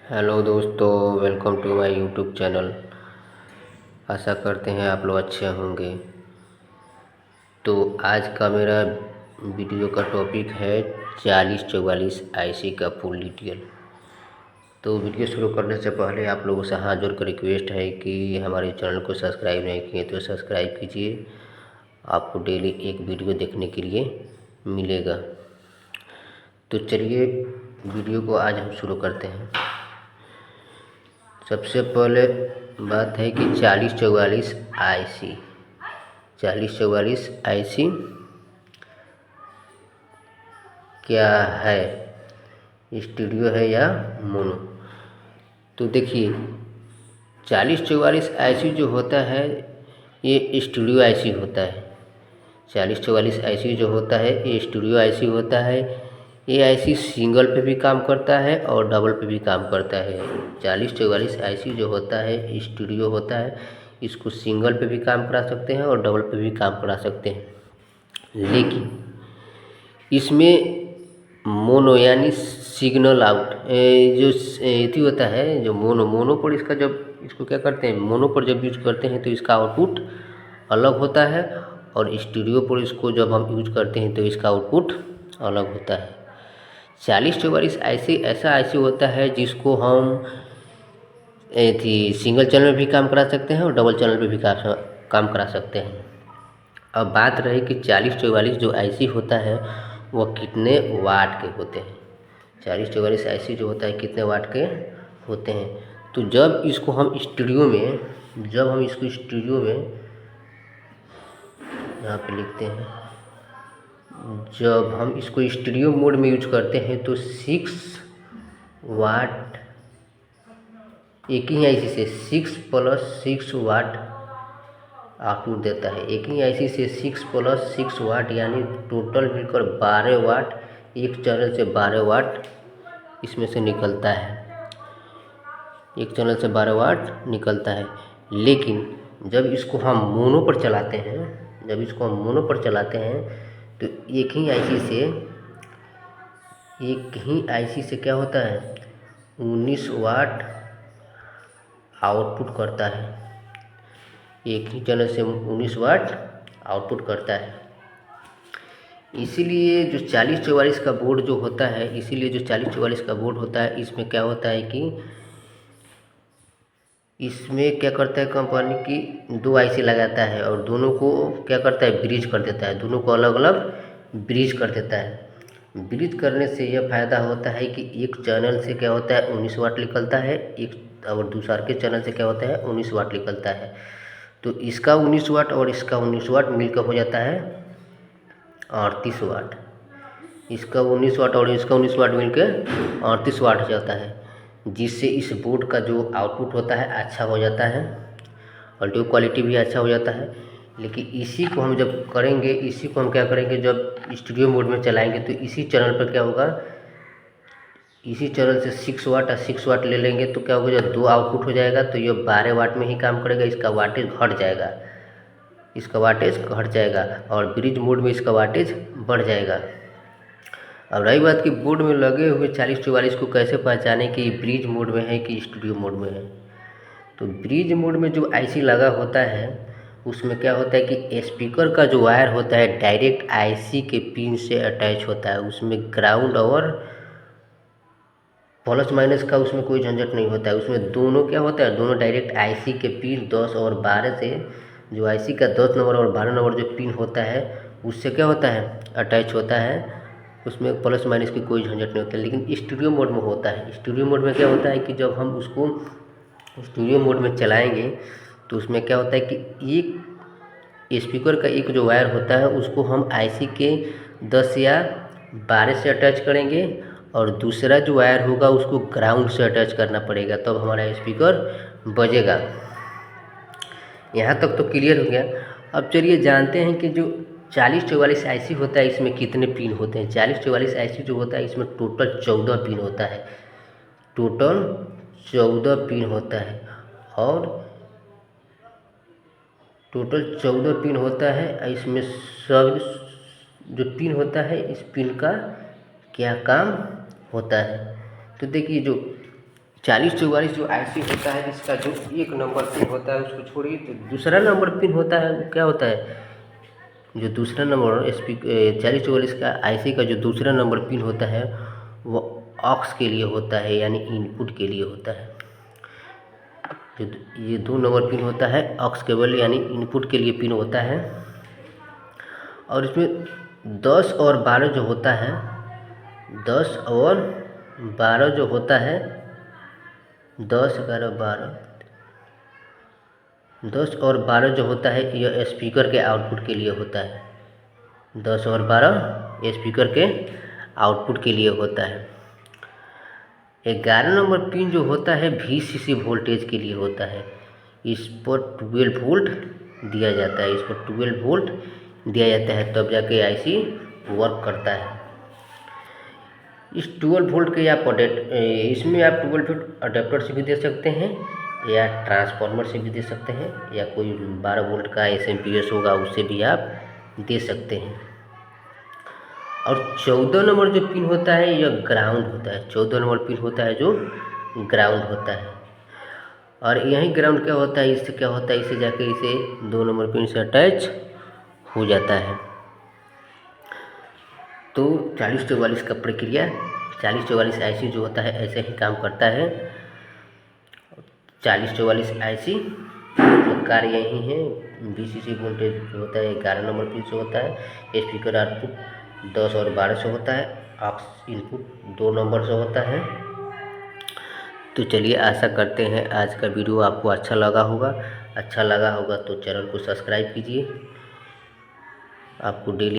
Hello दोस्तों, welcome to my YouTube channel. आशा करते हैं आप लोग अच्छे होंगे। तो आज का मेरा वीडियो का टॉपिक है 4044 आईसी का फुल डिटेल। तो वीडियो शुरू करने से पहले आप लोगों से हाथ जोड़ कर रिक्वेस्ट है कि हमारे चैनल को सब्सक्राइब नहीं किए तो सब्सक्राइब कीजिए। आपको डेली एक वीडियो देखने के लिए मिलेगा। तो चलिए वीडियो को आज हम शुरू करते हैं। सबसे पहले बात है कि 4044 आईसी 4044 आईसी क्या है, स्टूडियो है या मोनो। तो देखिए 4044 आईसी जो होता है ये स्टूडियो आईसी होता है। 4044 आईसी जो होता है ये स्टूडियो आईसी होता है। ये आईसी सिंगल पे भी काम करता है और डबल पे भी काम करता है। 4044 आईसी जो होता है स्टूडियो होता है, इसको सिंगल पे भी काम करा सकते हैं और डबल पे भी काम करा सकते हैं। लेकिन इसमें मोनो यानी सिग्नल आउट जो एथी होता है, जो मोनो पर इसका जब इसको क्या करते हैं, मोनो पर जब यूज करते हैं तो इसका आउटपुट अलग होता है और स्टूडियो पर इसको जब हम यूज करते हैं तो इसका आउटपुट अलग होता है। 4044 आईसी ऐसा आईसी होता है जिसको हम थी सिंगल चैनल में भी काम करा सकते हैं और डबल चैनल पे भी काम करा सकते हैं। अब बात रही कि 4044 जो आईसी होता है वह कितने वाट के होते हैं। 4044 आईसी जो होता है कितने वाट के होते हैं। तो जब इसको हम स्टूडियो में यहाँ पे लिखते हैं, जब हम इसको स्टूडियो मोड में यूज करते हैं तो 6 वाट एक ही आईसी से 6 + 6 वाट आउटपुट देता है। एक ही आईसी से 6 + 6 वाट यानी टोटल मिलकर 12 वाट, एक चैनल से 12 वाट इसमें से निकलता है। एक चैनल से 12 वाट निकलता है। लेकिन जब इसको हम मोनो पर चलाते हैं तो एक ही आईसी से क्या होता है, 19 वाट आउटपुट करता है। एक ही चैनल से 19 वाट आउटपुट करता है। इसीलिए जो 4044 का बोर्ड जो होता है इसमें क्या होता है कि इसमें क्या करता है, कंपनी की 2 आईसी लगाता है और दोनों को क्या करता है, ब्रिज कर देता है। दोनों को अलग अलग ब्रिज कर देता है। ब्रिज करने से यह फ़ायदा होता है कि एक चैनल से क्या होता है 19 वाट निकलता है, एक और दूसरा के चैनल से क्या होता है 19 वाट निकलता है। तो इसका 19 वाट और इसका 19 वाट मिलकर हो जाता है 38 वाट। इसका 19 वाट और इसका 19 वाट मिलकर 38 वाट हो जाता है, जिससे इस बोर्ड का जो आउटपुट होता है अच्छा हो जाता है, ऑडियो क्वालिटी भी अच्छा हो जाता है। लेकिन इसी को हम क्या करेंगे, जब स्टूडियो मोड में चलाएंगे तो इसी चैनल पर क्या होगा, इसी चैनल से 6 वाट और 6 वाट ले लेंगे तो क्या होगा, जब 2 आउटपुट हो जाएगा तो ये 12 वाट में ही काम करेगा। इसका वाटेज घट जाएगा और ब्रिज मोड में इसका वाटेज बढ़ जाएगा। अब रही बात कि बोर्ड में लगे हुए 4044 को कैसे पहचाने कि ब्रिज मोड में है कि स्टूडियो मोड में है। तो ब्रिज मोड में जो आईसी लगा होता है उसमें क्या होता है कि स्पीकर का जो वायर होता है डायरेक्ट आईसी के पिन से अटैच होता है। उसमें ग्राउंड और प्लस माइनस का उसमें कोई झंझट नहीं होता है। उसमें दोनों क्या होता है, दोनों डायरेक्ट आईसी के पिन 10 और 12 से, जो आईसी का 10 नंबर और 12 नंबर जो पिन होता है उससे क्या होता है, अटैच होता है। उसमें प्लस माइनस की कोई झंझट नहीं होता है। लेकिन स्टूडियो मोड में होता है। स्टूडियो मोड में क्या होता है कि जब हम उसको स्टूडियो मोड में चलाएंगे तो उसमें क्या होता है कि एक स्पीकर का एक जो वायर होता है उसको हम आईसी के 10 या 12 से अटैच करेंगे और दूसरा जो वायर होगा उसको ग्राउंड से अटैच करना पड़ेगा, तब हमारा स्पीकर बजेगा। यहाँ तक तो क्लियर हो गया। अब चलिए जानते हैं कि जो 4044 आईसी होता है इसमें कितने पिन होते हैं। 4044 आईसी जो होता है इसमें टोटल 14 पिन होता है। इसमें सब जो पिन होता है इस पिन का क्या काम होता है। तो देखिए जो 4044 जो IC होता है, इसका जो एक नंबर पिन होता है उसको छोड़िए, तो दूसरा नंबर पिन होता है वो क्या होता है, जो दूसरा नंबर 4044 का IC का जो दूसरा नंबर पिन होता है वो ऑक्स के लिए होता है, यानी इनपुट के लिए होता है। जो ये 2 नंबर पिन होता है ऑक्स केबल यानी इनपुट के लिए पिन होता है। और इसमें 10 और 12 जो होता है, 10 और 12 जो होता है, 10, 11, 12, 10 और 12 जो होता है यह स्पीकर के आउटपुट के लिए होता है। 10 और 12 स्पीकर के आउटपुट के लिए होता है। 11 नंबर पिन जो होता है VCC वोल्टेज के लिए होता है। इस पर 12 वोल्ट दिया जाता है, इस पर 12 वोल्ट दिया जाता है, तब जाके IC वर्क करता है। इस 12 वोल्ट के आप इसमें आप 12 वोल्ट अडेप्टर से भी दे सकते हैं या ट्रांसफार्मर से भी दे सकते हैं, या कोई 12 वोल्ट का SMPS होगा उससे भी आप दे सकते हैं। और 14 नंबर जो पिन होता है यह ग्राउंड होता है। 14 नंबर पिन होता है जो ग्राउंड होता है। और यही ग्राउंड क्या होता है, इससे क्या होता है, इससे जाके इसे 2 नंबर पिन से अटैच हो जाता है। तो 4044 का प्रक्रिया 4044 IC जो होता है ऐसे ही काम करता है। 4044 IC का कार्य यही है। VCC वोल्टेज जो होता है 11 नंबर पिन से होता है, स्पीकर आउटपुट 10 और 12 से होता है, ऑक्स इनपुट 2 नंबर से होता है। तो चलिए, आशा करते हैं आज का वीडियो आपको अच्छा लगा होगा। अच्छा लगा होगा तो चैनल को सब्सक्राइब कीजिए। आपको डेली